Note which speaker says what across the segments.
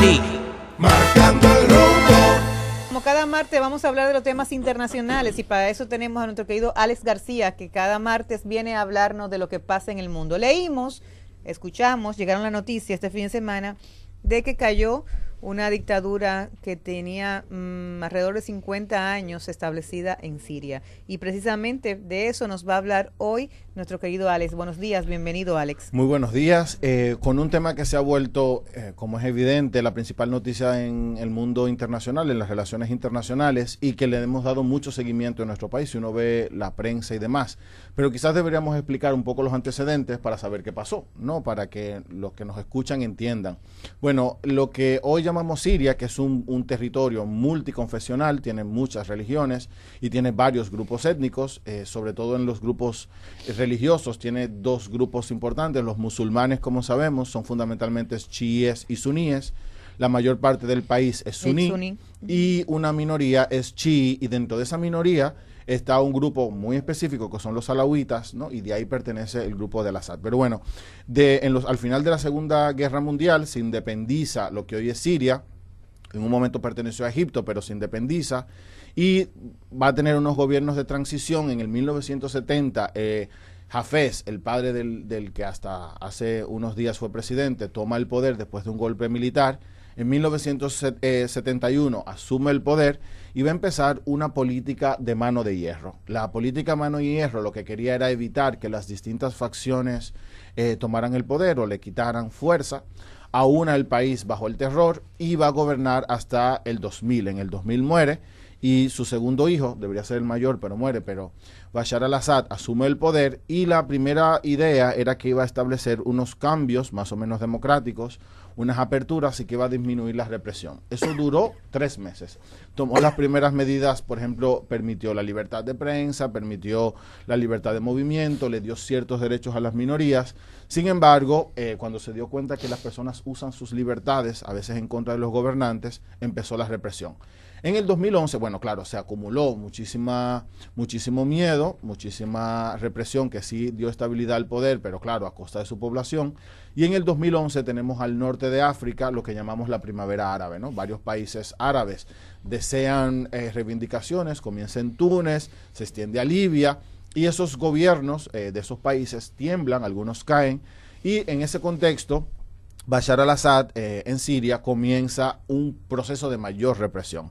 Speaker 1: ti.
Speaker 2: Marcando el rumbo.
Speaker 3: Como cada martes vamos a hablar de los temas internacionales y para eso tenemos a nuestro querido Alex García, que cada martes viene a hablarnos de lo que pasa en el mundo. Escuchamos, llegaron la noticia este fin de semana de que cayó una dictadura que tenía alrededor de 50 años establecida en Siria. Y precisamente de eso nos va a hablar hoy nuestro querido Alex. Buenos días, bienvenido Alex.
Speaker 4: Muy buenos días. Con un tema que se ha vuelto, como es evidente, la principal noticia en el mundo internacional, en las relaciones internacionales, y que le hemos dado mucho seguimiento en nuestro país, si uno ve la prensa y demás. Pero quizás deberíamos explicar un poco los antecedentes para saber qué pasó, ¿no? Para que los que nos escuchan entiendan. Bueno, lo que hoy llamamos Siria, que es un territorio multiconfesional, tiene muchas religiones y tiene varios grupos étnicos, sobre todo en los grupos religiosos, tiene dos grupos importantes. Los musulmanes, como sabemos, son fundamentalmente chiíes y suníes. La mayor parte del país es suní y una minoría es chií, y dentro de esa minoría está un grupo muy específico que son los alawitas, ¿no? Y de ahí pertenece el grupo de Al-Assad. Pero bueno, al final de la Segunda Guerra Mundial se independiza lo que hoy es Siria. En un momento perteneció a Egipto, pero se independiza y va a tener unos gobiernos de transición. En el 1970, Hafez, el padre del que hasta hace unos días fue presidente, toma el poder después de un golpe militar. En 1971 asume el poder y va a empezar una política de mano de hierro. La política mano de hierro lo que quería era evitar que las distintas facciones tomaran el poder o le quitaran fuerza. Aúna el país bajo el terror y va a gobernar hasta el 2000. En el 2000 muere y su segundo hijo, debería ser el mayor, pero muere, pero Bashar al-Assad asume el poder y la primera idea era que iba a establecer unos cambios más o menos democráticos, unas aperturas y que iba a disminuir la represión. Eso duró 3 meses. Tomó las primeras medidas, por ejemplo, permitió la libertad de prensa, permitió la libertad de movimiento, le dio ciertos derechos a las minorías. Sin embargo, cuando se dio cuenta que las personas usan sus libertades, a veces en contra de los gobernantes, empezó la represión. En el 2011, bueno, claro, se acumuló muchísimo miedo, muchísima represión que sí dio estabilidad al poder, pero claro, a costa de su población. Y en el 2011 tenemos al norte de África lo que llamamos la primavera árabe, ¿no? Varios países árabes desean reivindicaciones, comienza en Túnez, se extiende a Libia, y esos gobiernos de esos países tiemblan, algunos caen, y en ese contexto Bashar al-Assad en Siria comienza un proceso de mayor represión.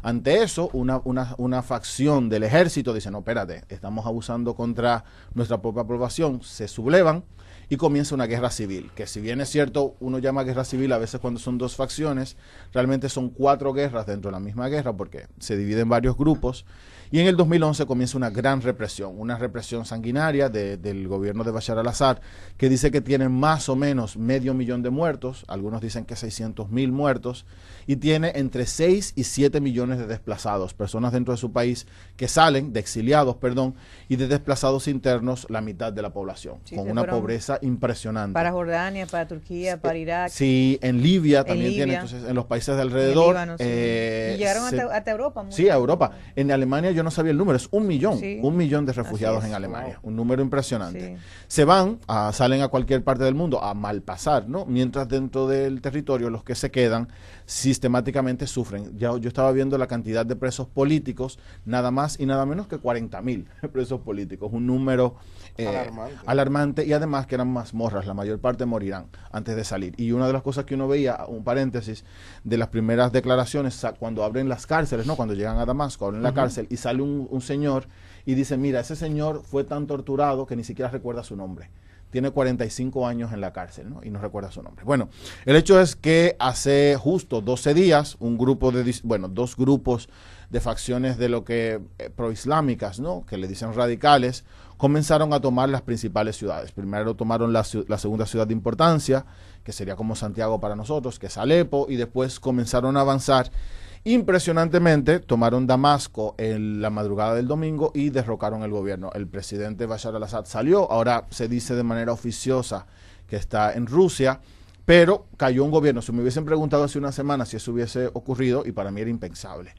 Speaker 4: Ante eso, una facción del ejército dice, no, espérate, estamos abusando contra nuestra propia población, se sublevan y comienza una guerra civil, que si bien es cierto, uno llama guerra civil a veces cuando son dos facciones, realmente son 4 guerras dentro de la misma guerra porque se divide en varios grupos. Y en el 2011 comienza una gran represión, una represión sanguinaria del gobierno de Bashar al-Assad, que dice que tiene más o menos 500.000 de muertos, algunos dicen que 600.000 muertos, y tiene entre 6 y 7 millones de desplazados, personas dentro de su país que salen, de exiliados, perdón, y de desplazados internos, la mitad de la población, sí, con una pobreza impresionante.
Speaker 3: Para Jordania, para Turquía, para Irak.
Speaker 4: Sí, en Libia también tiene, entonces en los países de alrededor.
Speaker 3: Líbano, sí. Y llegaron hasta Europa.
Speaker 4: Sí, a Europa. En Alemania yo no sabía el número, es 1 millón,
Speaker 3: sí.
Speaker 4: 1 millón de refugiados en Alemania, un número impresionante.
Speaker 3: Sí.
Speaker 4: Se van, salen a cualquier parte del mundo a malpasar, ¿no? Mientras dentro del territorio los que se quedan sistemáticamente sufren. Yo estaba viendo la cantidad de presos políticos, nada más y nada menos que 40.000 presos políticos, un número alarmante, y además que eran mazmorras, la mayor parte morirán antes de salir. Y una de las cosas que uno veía, un paréntesis, de las primeras declaraciones, cuando abren las cárceles, ¿no? Cuando llegan a Damasco, abren la cárcel y sale un señor y dice, mira, ese señor fue tan torturado que ni siquiera recuerda su nombre. Tiene 45 años en la cárcel, ¿no? Y no recuerda su nombre. Bueno, el hecho es que hace justo 12 días, dos grupos de facciones de lo que proislámicas, ¿no? Que le dicen radicales, comenzaron a tomar las principales ciudades. Primero tomaron la segunda ciudad de importancia, que sería como Santiago para nosotros, que es Alepo, y después comenzaron a avanzar. Impresionantemente, tomaron Damasco en la madrugada del domingo y derrocaron el gobierno. El presidente Bashar al-Assad salió, ahora se dice de manera oficiosa que está en Rusia, pero cayó un gobierno. Si me hubiesen preguntado hace una semana si eso hubiese ocurrido, y para mí era impensable.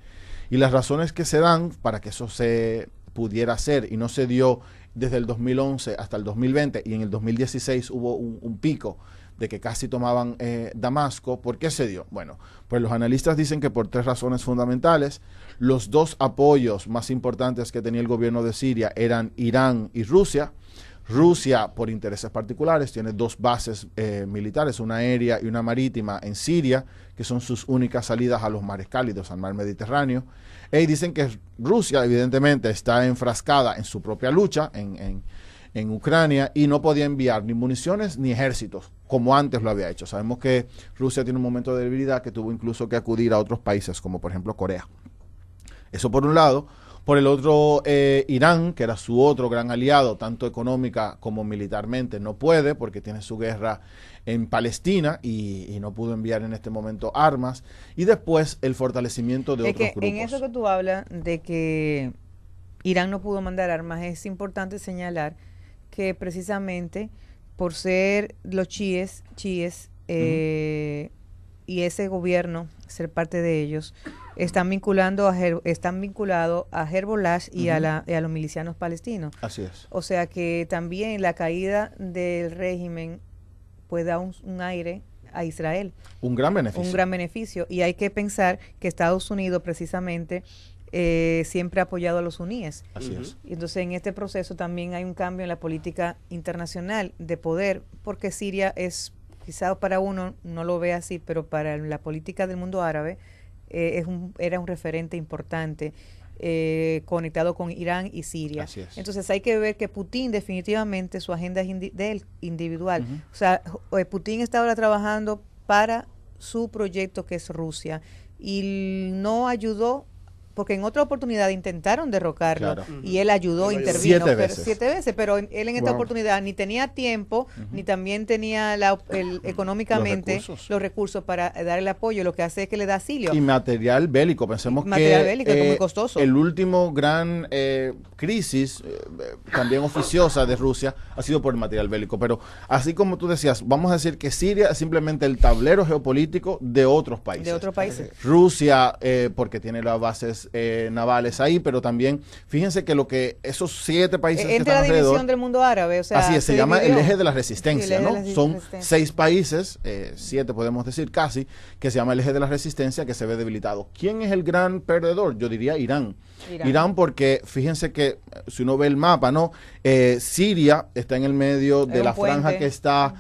Speaker 4: Y las razones que se dan para que eso se pudiera hacer, y no se dio desde el 2011 hasta el 2020, y en el 2016 hubo un pico de que casi tomaban Damasco. ¿Por qué se dio? Bueno, pues los analistas dicen que por 3 razones fundamentales. Los 2 apoyos más importantes que tenía el gobierno de Siria eran Irán y Rusia. Rusia, por intereses particulares, tiene 2 bases militares, una aérea y una marítima en Siria, que son sus únicas salidas a los mares cálidos, al mar Mediterráneo. Y dicen que Rusia, evidentemente, está enfrascada en su propia lucha en Ucrania y no podía enviar ni municiones ni ejércitos, como antes lo había hecho. Sabemos que Rusia tiene un momento de debilidad que tuvo incluso que acudir a otros países, como por ejemplo Corea. Eso por un lado. Por el otro, Irán, que era su otro gran aliado, tanto económica como militarmente, no puede porque tiene su guerra en Palestina y no pudo enviar en este momento armas. Y después el fortalecimiento de otros grupos.
Speaker 3: En eso que tú hablas de que Irán no pudo mandar armas, es importante señalar que precisamente por ser los chiíes y ese gobierno, ser parte de ellos, están vinculados a Hezbollah y a los milicianos palestinos.
Speaker 4: Así es.
Speaker 3: O sea que también la caída del régimen puede dar un aire a Israel.
Speaker 4: Un gran beneficio.
Speaker 3: Un gran beneficio. Y hay que pensar que Estados Unidos precisamente siempre ha apoyado a los suníes.
Speaker 4: Así es.
Speaker 3: Y entonces en este proceso también hay un cambio en la política internacional de poder, porque Siria es, quizás para uno no lo ve así, pero para la política del mundo árabe era un referente importante conectado con Irán y Siria.
Speaker 4: Así es.
Speaker 3: Entonces hay que ver que Putin definitivamente su agenda es de él, individual. O sea, Putin está ahora trabajando para su proyecto que es Rusia y no ayudó, porque en otra oportunidad intentaron derrocarlo,
Speaker 4: Claro.
Speaker 3: y él ayudó, intervino
Speaker 4: 7 veces.
Speaker 3: 7 veces, pero él en esta oportunidad ni tenía tiempo, ni también tenía económicamente los recursos para dar el apoyo, lo que hace es que le da asilio.
Speaker 4: Y material bélico, pensemos
Speaker 3: Material bélico, que es muy costoso.
Speaker 4: El último gran crisis, también oficiosa de Rusia, ha sido por el material bélico. Pero así como tú decías, vamos a decir que Siria es simplemente el tablero geopolítico de otros países.
Speaker 3: De otros países.
Speaker 4: Rusia, porque tiene las bases navales ahí, pero también, fíjense que esos 7 países que
Speaker 3: Entre
Speaker 4: están
Speaker 3: la
Speaker 4: alrededor,
Speaker 3: división del mundo árabe, o sea,
Speaker 4: así es, se llama
Speaker 3: dividió.
Speaker 4: el eje de la resistencia,
Speaker 3: Sí, el eje
Speaker 4: ¿no?
Speaker 3: de la
Speaker 4: Son
Speaker 3: resistencia.
Speaker 4: 6 países, 7 podemos decir casi, que se llama el eje de la resistencia, que se ve debilitado. ¿Quién es el gran perdedor? Yo diría Irán. Irán, porque fíjense que si uno ve el mapa, ¿no? Siria está en el medio de la franja que está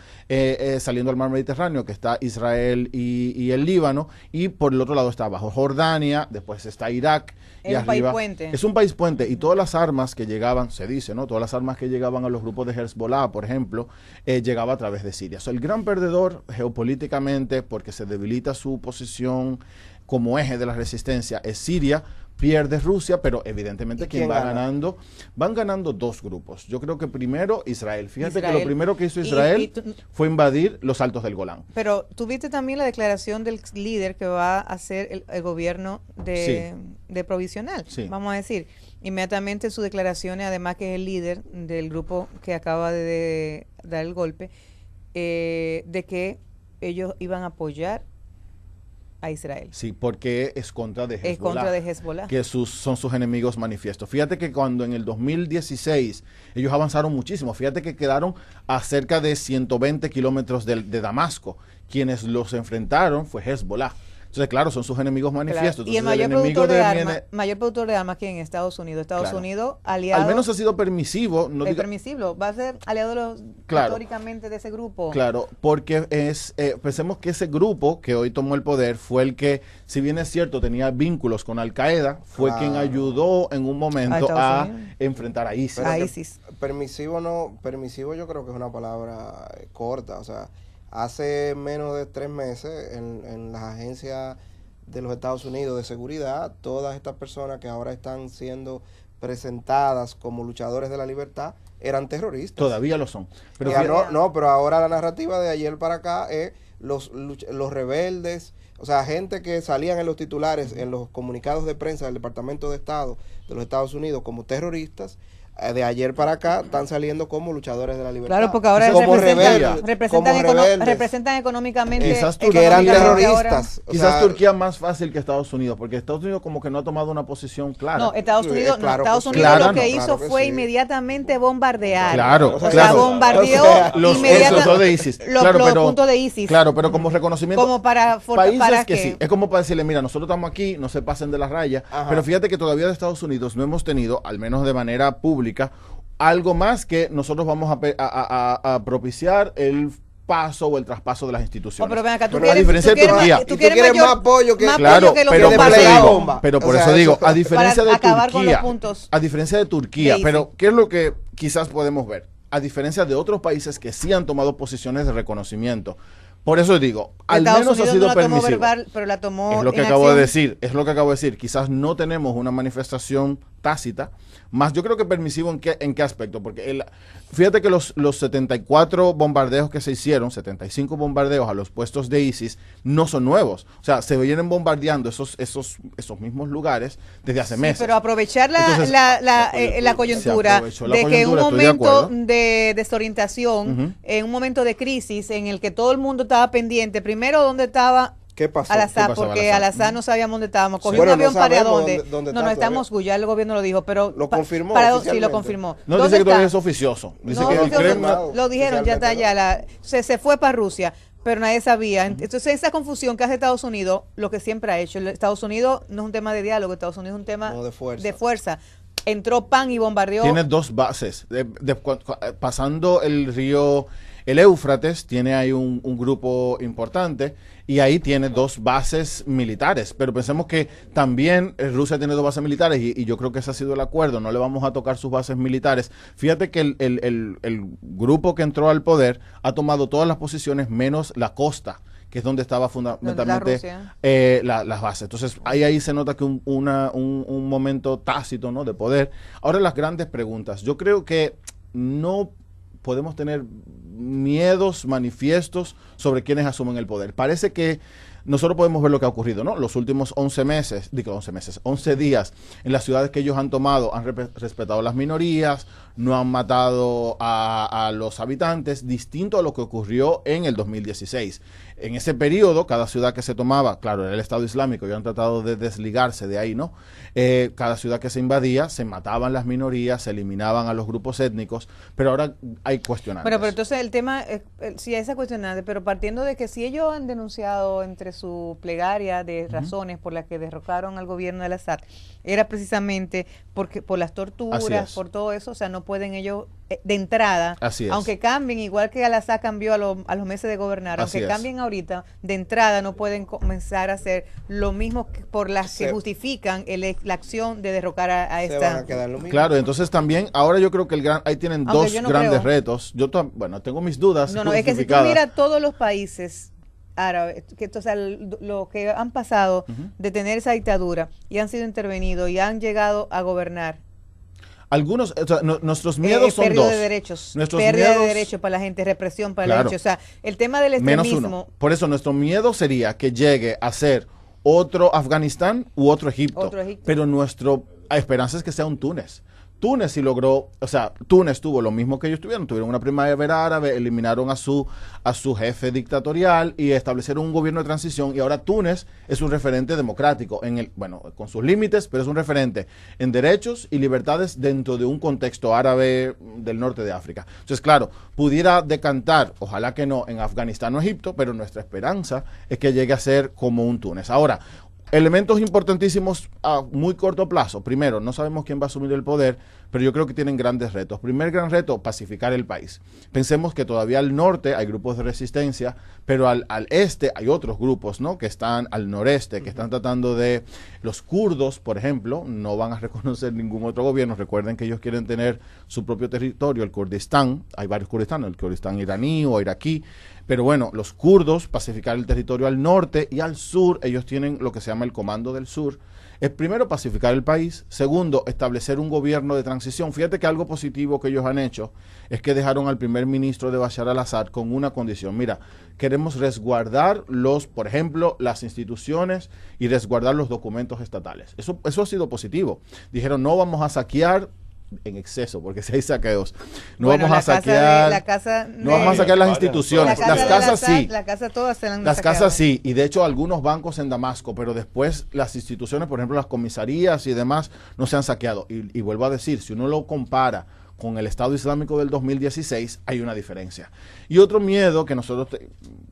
Speaker 4: saliendo al mar Mediterráneo, que está Israel y el Líbano, y por el otro lado está abajo Jordania, después está Irak.
Speaker 3: Es
Speaker 4: y
Speaker 3: un
Speaker 4: arriba,
Speaker 3: país puente.
Speaker 4: Es un país puente, y todas las armas que llegaban, se dice, ¿no? Todas las armas que llegaban a los grupos de Hezbollah, por ejemplo, llegaba a través de Siria. O sea, el gran perdedor geopolíticamente, porque se debilita su posición como eje de la resistencia, es Siria. Pierde Rusia, pero evidentemente quien va ganando, van ganando 2 grupos. Yo creo que primero Israel. Fíjate que lo primero que hizo Israel fue invadir los Altos del Golán.
Speaker 3: Pero tuviste también la declaración del líder que va a hacer el gobierno de provisional, vamos a decir. Inmediatamente sus declaraciones, además que es el líder del grupo que acaba de dar el golpe, de que ellos iban a apoyar a Israel.
Speaker 4: Sí, porque es contra de Hezbollah.
Speaker 3: Es contra de Hezbollah.
Speaker 4: Que son sus enemigos manifiestos. Fíjate que cuando en el 2016 ellos avanzaron muchísimo, fíjate que quedaron a cerca de 120 kilómetros de Damasco. Quienes los enfrentaron fue Hezbollah. Entonces, claro, son sus enemigos manifiestos.
Speaker 3: Claro. Y el mayor productor de armas aquí en Estados Unidos. Estados Unidos, aliado.
Speaker 4: Al menos ha sido permisivo.
Speaker 3: Permisivo. Va a ser aliado históricamente de ese grupo.
Speaker 4: Claro, porque pensemos que ese grupo que hoy tomó el poder fue el que, si bien es cierto, tenía vínculos con Al-Qaeda, fue quien ayudó en un momento a enfrentar a ISIS.
Speaker 1: Permisivo yo creo que es una palabra corta, o sea, hace menos de 3 meses en las agencias de los Estados Unidos de seguridad, todas estas personas que ahora están siendo presentadas como luchadores de la libertad eran terroristas.
Speaker 4: Todavía lo son. Pero
Speaker 1: pero ahora la narrativa de ayer para acá es los rebeldes, o sea, gente que salían en los titulares, en los comunicados de prensa del Departamento de Estado de los Estados Unidos como terroristas, de ayer para acá están saliendo como luchadores de la libertad.
Speaker 3: Claro, porque ahora
Speaker 1: como rebeldes,
Speaker 3: representan económicamente
Speaker 4: Quizás
Speaker 1: que eran
Speaker 3: económicamente
Speaker 1: terroristas.
Speaker 3: ahora.
Speaker 1: O
Speaker 4: Quizás
Speaker 1: sea,
Speaker 4: Turquía más fácil que Estados Unidos, porque Estados Unidos como que no ha tomado una posición clara.
Speaker 3: No, Estados Unidos,
Speaker 1: claro
Speaker 3: Estados
Speaker 1: que sí.
Speaker 3: Unidos
Speaker 4: Claro,
Speaker 3: lo que
Speaker 4: no,
Speaker 3: hizo
Speaker 1: claro que
Speaker 3: fue
Speaker 1: sí.
Speaker 3: inmediatamente bombardear.
Speaker 4: Claro,
Speaker 3: O sea,
Speaker 4: claro.
Speaker 3: bombardeó
Speaker 1: O sea,
Speaker 4: Los
Speaker 3: inmediatamente
Speaker 4: puntos de ISIS.
Speaker 3: los puntos de ISIS.
Speaker 4: Claro, pero como reconocimiento.
Speaker 3: Como para
Speaker 4: países que
Speaker 3: qué?
Speaker 4: sí. Es como para decirle, mira, nosotros estamos aquí, no se pasen de las rayas.
Speaker 1: Ajá.
Speaker 4: Pero fíjate que todavía de Estados Unidos no hemos tenido, al menos de manera pública, algo más que nosotros vamos a propiciar el paso o el traspaso de las instituciones.
Speaker 3: Oh, pero ven acá, tú
Speaker 1: Pero
Speaker 4: a diferencia de Turquía.
Speaker 1: tú quieres más apoyo que-
Speaker 4: Claro,
Speaker 3: que lo
Speaker 4: pero
Speaker 3: que
Speaker 4: por eso
Speaker 1: desplegar
Speaker 4: digo,
Speaker 1: bomba.
Speaker 4: pero por
Speaker 1: O sea,
Speaker 4: eso digo,
Speaker 1: eso-
Speaker 4: a diferencia
Speaker 3: para
Speaker 4: de
Speaker 3: acabar con
Speaker 4: Turquía,
Speaker 3: los puntos
Speaker 4: a diferencia de
Speaker 3: de
Speaker 4: Turquía,
Speaker 3: ISIS.
Speaker 4: pero ¿qué es lo que quizás podemos ver? A diferencia de otros países que sí han tomado posiciones de reconocimiento. Por eso digo, al
Speaker 3: Estados
Speaker 4: menos ha
Speaker 3: Unidos
Speaker 4: sido
Speaker 3: no la tomó
Speaker 4: permisivo.
Speaker 3: verbal, pero la tomó
Speaker 4: Es lo que
Speaker 3: en
Speaker 4: acabo de
Speaker 3: acción.
Speaker 4: decir, es lo que acabo de decir. Quizás no tenemos una manifestación tácita, más yo creo que permisivo en qué aspecto, porque fíjate que los 74 bombardeos que se hicieron, 75 bombardeos a los puestos de ISIS, no son nuevos. O sea, se vienen bombardeando esos mismos lugares desde hace meses.
Speaker 3: Pero aprovechar
Speaker 4: Entonces,
Speaker 3: la coyuntura
Speaker 4: aprovechó la
Speaker 3: de que en un
Speaker 4: coyuntura, estoy de
Speaker 3: momento
Speaker 4: acuerdo.
Speaker 3: de desorientación,
Speaker 4: Ujú.
Speaker 3: en un momento de crisis en el que todo el mundo estaba pendiente, primero dónde estaba
Speaker 1: ¿Qué pasó?
Speaker 3: Al-Assad,
Speaker 4: ¿Qué pasó,
Speaker 3: porque
Speaker 4: Al-Assad?
Speaker 3: Al-Assad no sabíamos dónde estábamos. Cogió
Speaker 1: Bueno,
Speaker 3: un avión
Speaker 1: no
Speaker 3: para
Speaker 1: sabemos
Speaker 3: dónde.
Speaker 1: dónde
Speaker 3: No,
Speaker 1: está
Speaker 3: está en
Speaker 1: todavía.
Speaker 3: Moscú, ya el gobierno lo dijo, pero
Speaker 1: Lo confirmó
Speaker 3: sí, lo
Speaker 1: oficialmente.
Speaker 3: confirmó.
Speaker 4: No,
Speaker 3: ¿Dónde
Speaker 4: dice que todavía
Speaker 3: está?
Speaker 4: es oficioso. Dice
Speaker 3: No,
Speaker 4: que el
Speaker 3: oficioso,
Speaker 4: Kremlin-
Speaker 3: lo dijeron, ya está
Speaker 1: Oficialmente
Speaker 3: allá. Se fue para Rusia, pero nadie sabía. Entonces, esa confusión que hace Estados Unidos, lo que siempre ha hecho. Estados Unidos no es un tema de diálogo, Estados Unidos es un tema
Speaker 1: No, de fuerza.
Speaker 3: de fuerza. Entró PAN y bombardeó.
Speaker 4: Tiene dos bases. Pasando el río, el Éufrates, tiene ahí un grupo importante y ahí tiene dos bases militares. Pero pensemos que también Rusia tiene dos bases militares y yo creo que ese ha sido el acuerdo. No le vamos a tocar sus bases militares. Fíjate que el grupo que entró al poder ha tomado todas las posiciones menos la costa, que es donde estaba fundamentalmente
Speaker 3: Rusia.
Speaker 4: las bases. Entonces, ahí se nota que un momento tácito, ¿no?, de poder. Ahora, las grandes preguntas. Yo creo que no podemos tener miedos manifiestos sobre quienes asumen el poder. Parece que nosotros podemos ver lo que ha ocurrido, ¿no? Los últimos 11 días en las ciudades que ellos han tomado, han respetado las minorías, no han matado a los habitantes, distinto a lo que ocurrió en el 2016. En ese periodo, cada ciudad que se tomaba, claro, era el Estado Islámico, ellos han tratado de desligarse de ahí, ¿no? Cada ciudad que se invadía, se mataban las minorías, se eliminaban a los grupos étnicos, pero ahora hay cuestionantes.
Speaker 3: Bueno, pero entonces el tema, sí, esa cuestionante, pero partiendo de que si ellos han denunciado entre su plegaria de razones por las que derrocaron al gobierno de Al-Assad, era precisamente porque por las
Speaker 4: Así
Speaker 3: torturas,
Speaker 4: es.
Speaker 3: por todo eso, o sea, no pueden ellos de entrada,
Speaker 4: Así es.
Speaker 3: aunque cambien, igual que Al-Assad cambió a los meses de gobernar,
Speaker 4: Así
Speaker 3: aunque
Speaker 4: es.
Speaker 3: cambien ahorita, de entrada no pueden comenzar a hacer lo mismo por las que
Speaker 1: Se-
Speaker 3: justifican la acción de derrocar a
Speaker 1: Se van a
Speaker 3: esta.
Speaker 1: quedar lo mismo.
Speaker 4: Claro, entonces también, ahora yo creo que ahí tienen
Speaker 3: Aunque
Speaker 4: dos
Speaker 3: yo no
Speaker 4: grandes
Speaker 3: creo.
Speaker 4: retos. Bueno, tengo mis dudas.
Speaker 3: No, es que si tú
Speaker 4: justificadas.
Speaker 3: miras todos los países árabes, o sea, lo que han pasado de tener esa dictadura y han sido intervenidos y han llegado a gobernar,
Speaker 4: Algunos, o sea, nuestros miedos son
Speaker 3: pérdida
Speaker 4: dos.
Speaker 3: de derechos,
Speaker 4: Nuestros
Speaker 3: pérdida de
Speaker 4: miedos-
Speaker 3: derechos para la gente, represión para la
Speaker 4: Claro.
Speaker 3: gente, o sea, el tema del
Speaker 4: Menos
Speaker 3: extremismo,
Speaker 4: uno. Por eso nuestro miedo sería que llegue a ser otro Afganistán u otro Egipto.
Speaker 3: Otro Egipto.
Speaker 4: Pero nuestra esperanza es que sea un Túnez. Túnez sí logró, o sea, Túnez tuvo lo mismo que ellos tuvieron una primavera árabe, eliminaron a su jefe dictatorial y establecieron un gobierno de transición y ahora Túnez es un referente democrático, con sus límites, pero es un referente en derechos y libertades dentro de un contexto árabe del norte de África. Entonces, claro, pudiera decantar, ojalá que no, en Afganistán o Egipto, pero nuestra esperanza es que llegue a ser como un Túnez. Ahora, elementos importantísimos a muy corto plazo. Primero, no sabemos quién va a asumir el poder, pero yo creo que tienen grandes retos. Primer gran reto, pacificar el país. Pensemos que todavía al norte hay grupos de resistencia, pero al este hay otros grupos, ¿no?, que están al noreste, que están tratando de... Los kurdos, por ejemplo, no van a reconocer ningún otro gobierno. Recuerden que ellos quieren tener su propio territorio, el Kurdistán. Hay varios Kurdistán, el Kurdistán iraní o iraquí. Pero bueno, los kurdos, pacificar el territorio al norte y al sur, ellos tienen lo que se llama el Comando del Sur. Es primero pacificar el país, segundo, establecer un gobierno de transición. Fíjate que algo positivo que ellos han hecho es que dejaron al primer ministro de Bashar al-Assad con una condición. Mira, queremos resguardar por ejemplo, las instituciones y resguardar los documentos estatales. Eso ha sido positivo. Dijeron, no vamos a saquear en exceso, porque si hay saqueos, no
Speaker 3: Bueno,
Speaker 4: vamos a saquear,
Speaker 3: no
Speaker 4: vamos a saquear las instituciones,
Speaker 3: la casa
Speaker 4: las
Speaker 3: de
Speaker 4: casas sí.
Speaker 3: La casa todas se la han
Speaker 4: Las
Speaker 3: saqueado.
Speaker 4: casas sí, y de hecho algunos bancos en Damasco, pero después las instituciones, por ejemplo las comisarías y demás, no se han saqueado. Y vuelvo a decir, si uno lo compara con el Estado Islámico del 2016, hay una diferencia. Y otro miedo que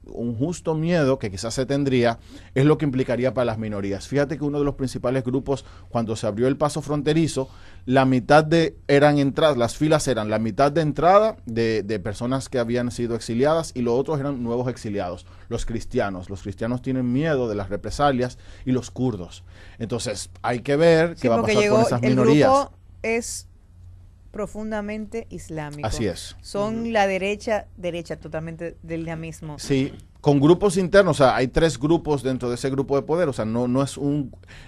Speaker 4: un justo miedo que quizás se tendría, es lo que implicaría para las minorías. Fíjate que uno de los principales grupos, cuando se abrió el paso fronterizo, la mitad eran entradas, las filas eran la mitad de entrada de personas que habían sido exiliadas y los otros eran nuevos exiliados, los cristianos. Los cristianos tienen miedo de las represalias y los kurdos. Entonces, hay que ver qué va a pasar con esas minorías.
Speaker 3: El grupo es profundamente islámico.
Speaker 4: Así es.
Speaker 3: Son la derecha totalmente del islamismo.
Speaker 4: Sí, con grupos internos, o sea, hay 3 grupos dentro de ese grupo de poder, o sea, no es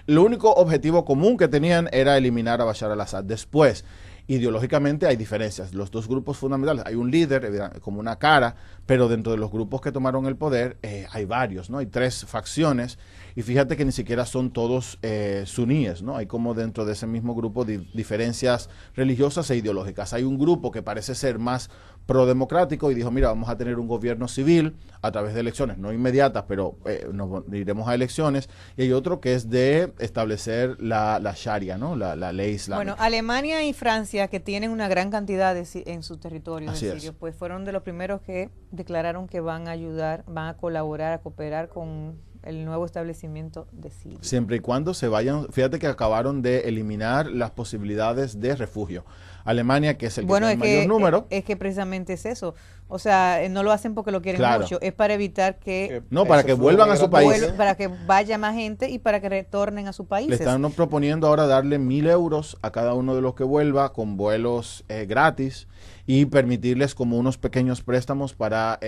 Speaker 4: lo único objetivo común que tenían era eliminar a Bashar al-Assad. Después, ideológicamente hay diferencias. Los 2 grupos fundamentales, hay un líder, como una cara, pero dentro de los grupos que tomaron el poder hay varios, ¿no? Hay 3 facciones y fíjate que ni siquiera son todos suníes, ¿no? Hay como dentro de ese mismo grupo diferencias religiosas e ideológicas. Hay un grupo que parece ser más prodemocrático y dijo, mira, vamos a tener un gobierno civil a través de elecciones, no inmediatas, pero nos iremos a elecciones. Y hay otro que es de establecer la Sharia, ¿no? La ley islámica.
Speaker 3: Bueno, Alemania y Francia, que tienen una gran cantidad en sus territorios
Speaker 4: Así
Speaker 3: de
Speaker 4: es.
Speaker 3: sirios, pues fueron de los primeros que declararon que van a ayudar, van a colaborar, a cooperar con el nuevo establecimiento de Siria.
Speaker 4: Siempre y cuando se vayan, fíjate que acabaron de eliminar las posibilidades de refugio. Alemania, que es el que tiene el mayor número.
Speaker 3: Es que precisamente es eso. O sea, no lo hacen porque lo quieren
Speaker 4: Claro.
Speaker 3: mucho, es para evitar que
Speaker 4: No, para que vuelvan a su país.
Speaker 3: para que vaya más gente y para que retornen a su país.
Speaker 4: Le están proponiendo ahora darle 1.000 euros a cada uno de los que vuelva con vuelos gratis y permitirles como unos pequeños préstamos para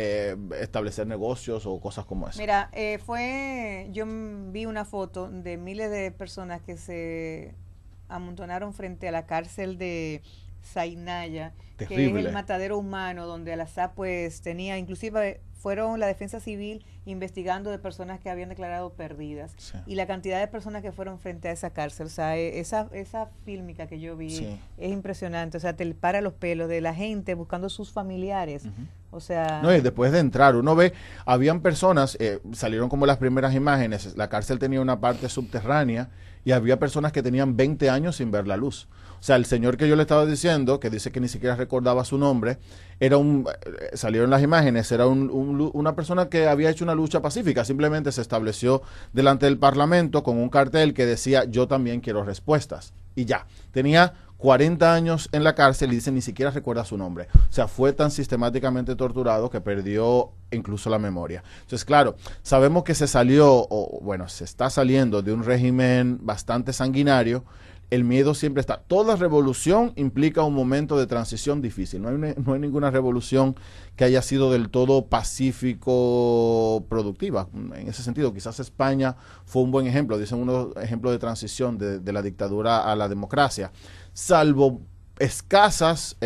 Speaker 4: establecer negocios o cosas como esa.
Speaker 3: Mira, yo vi una foto de miles de personas que se amontonaron frente a la cárcel de Zainaya, que es
Speaker 4: Terrible.
Speaker 3: el matadero humano donde Al-Assad pues tenía, inclusive fueron la defensa civil investigando de personas que habían declarado perdidas,
Speaker 4: Sí.
Speaker 3: y la cantidad de personas que fueron frente a esa cárcel, o sea, esa fílmica que yo vi
Speaker 4: Sí.
Speaker 3: es impresionante, o sea, te para los pelos de la gente buscando sus familiares, o sea...
Speaker 4: No, y después de entrar, uno ve, habían personas, salieron como las primeras imágenes, la cárcel tenía una parte subterránea y había personas que tenían 20 años sin ver la luz. O sea, el señor que yo le estaba diciendo, que dice que ni siquiera recordaba su nombre, salieron las imágenes, era una persona que había hecho una lucha pacífica, simplemente se estableció delante del Parlamento con un cartel que decía, yo también quiero respuestas. Y ya, tenía 40 años en la cárcel y dice ni siquiera recuerda su nombre. O sea, fue tan sistemáticamente torturado que perdió incluso la memoria. Entonces, claro, sabemos que se está saliendo de un régimen bastante sanguinario. El miedo siempre está. Toda revolución implica un momento de transición difícil. No hay ninguna revolución que haya sido del todo pacífico, productiva. En ese sentido, quizás España fue un buen ejemplo. Dicen unos ejemplos de transición de la dictadura a la democracia. Salvo escasos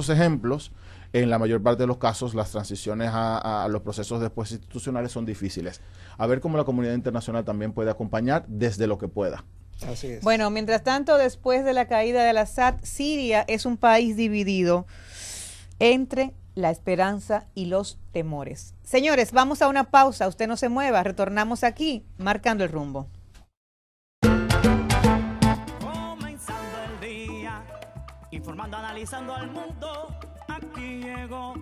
Speaker 4: ejemplos, en la mayor parte de los casos las transiciones a los procesos después institucionales son difíciles. A ver cómo la comunidad internacional también puede acompañar desde lo que pueda.
Speaker 1: Así es.
Speaker 3: Bueno, mientras tanto, después de la caída de Al-Assad, Siria es un país dividido entre la esperanza y los temores. Señores, vamos a una pausa, usted no se mueva, retornamos aquí, marcando el rumbo.
Speaker 5: Comenzando el día, informando, analizando al mundo, aquí llegó